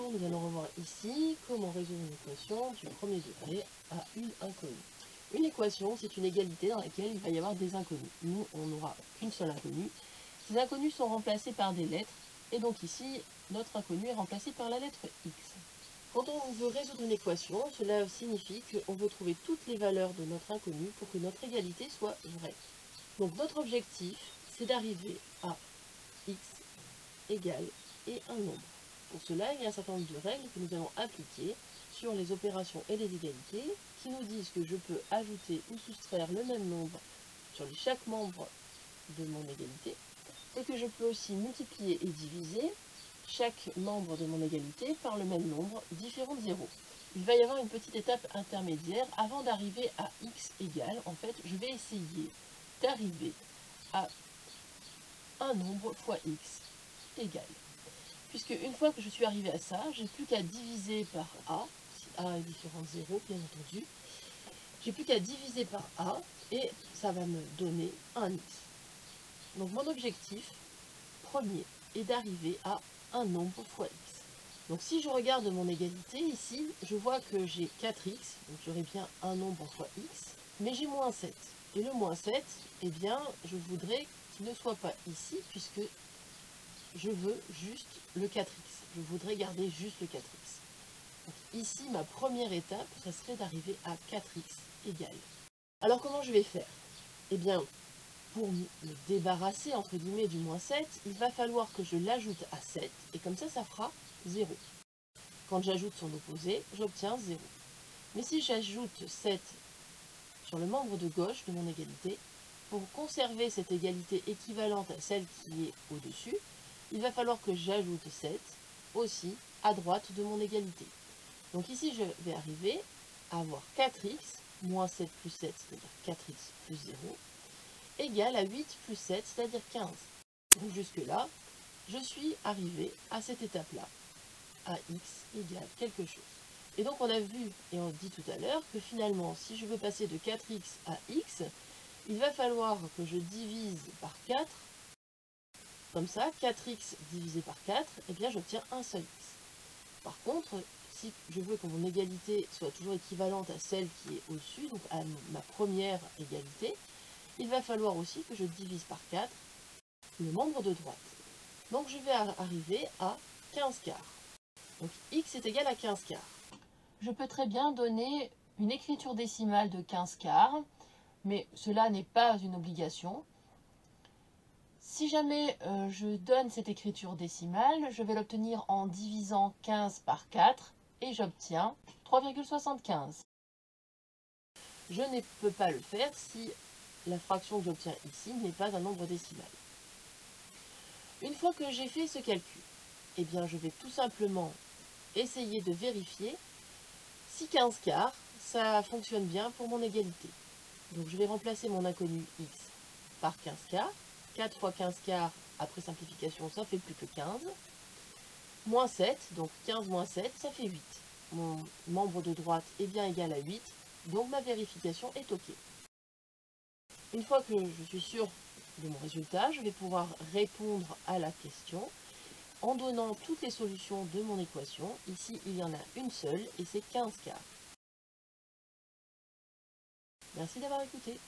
équation, nous allons revoir ici comment résoudre une équation du premier degré à une inconnue. Une équation, c'est une égalité dans laquelle il va y avoir des inconnus. Nous, on n'aura qu'une seule inconnue. Ces inconnus sont remplacés par des lettres, et donc ici, notre inconnu est remplacé par la lettre x. Quand on veut résoudre une équation, cela signifie qu'on veut trouver toutes les valeurs de notre inconnu pour que notre égalité soit vraie. Donc notre objectif, c'est d'arriver à x égale et un nombre. Pour cela, il y a un certain nombre de règles que nous allons appliquer sur les opérations et les égalités qui nous disent que je peux ajouter ou soustraire le même nombre sur chaque membre de mon égalité et que je peux aussi multiplier et diviser chaque membre de mon égalité par le même nombre différent de 0. Il va y avoir une petite étape intermédiaire avant d'arriver à x égale. En fait, je vais essayer d'arriver à un nombre fois x égale. Puisque une fois que je suis arrivé à ça, j'ai plus qu'à diviser par a, si a est différent de 0, bien entendu, j'ai plus qu'à diviser par a, et ça va me donner un x. Donc mon objectif premier est d'arriver à un nombre fois x. Donc si je regarde mon égalité, ici, je vois que j'ai 4x, donc j'aurai bien un nombre fois x, mais j'ai moins 7. Et le moins 7, eh bien, je voudrais qu'il ne soit pas ici, puisque je veux juste le 4x. Je voudrais garder juste le 4x. Donc ici, ma première étape, ça serait d'arriver à 4x égale. Alors comment je vais faire? Eh bien, pour me débarrasser, entre guillemets, du moins 7, il va falloir que je l'ajoute à 7, et comme ça fera 0. Quand j'ajoute son opposé, j'obtiens 0. Mais si j'ajoute 7 sur le membre de gauche de mon égalité, pour conserver cette égalité équivalente à celle qui est au-dessus, il va falloir que j'ajoute 7 aussi à droite de mon égalité. Donc ici, je vais arriver à avoir 4x moins 7 plus 7, c'est-à-dire 4x plus 0, égale à 8 plus 7, c'est-à-dire 15. Donc jusque-là, je suis arrivé à cette étape-là, à x égale quelque chose. Et donc on a vu et on dit tout à l'heure que finalement, si je veux passer de 4x à x, il va falloir que je divise par 4. Comme ça, 4x divisé par 4, eh bien j'obtiens un seul x. Par contre, si je veux que mon égalité soit toujours équivalente à celle qui est au-dessus, donc à ma première égalité, il va falloir aussi que je divise par 4 le membre de droite. Donc je vais arriver à 15 quarts. Donc x est égal à 15 quarts. Je peux très bien donner une écriture décimale de 15 quarts, mais cela n'est pas une obligation. Si jamais je donne cette écriture décimale, je vais l'obtenir en divisant 15 par 4 et j'obtiens 3,75. Je ne peux pas le faire si la fraction que j'obtiens ici n'est pas un nombre décimal. Une fois que j'ai fait ce calcul, eh bien je vais tout simplement essayer de vérifier si 15 quarts, ça fonctionne bien pour mon égalité. Donc je vais remplacer mon inconnu x par 15 quarts. 4 fois 15 quarts, après simplification, ça fait plus que 15. Moins 7, donc 15 moins 7, ça fait 8. Mon membre de droite est bien égal à 8, donc ma vérification est OK. Une fois que je suis sûr de mon résultat, je vais pouvoir répondre à la question en donnant toutes les solutions de mon équation. Ici, il y en a une seule et c'est 15 quarts. Merci d'avoir écouté.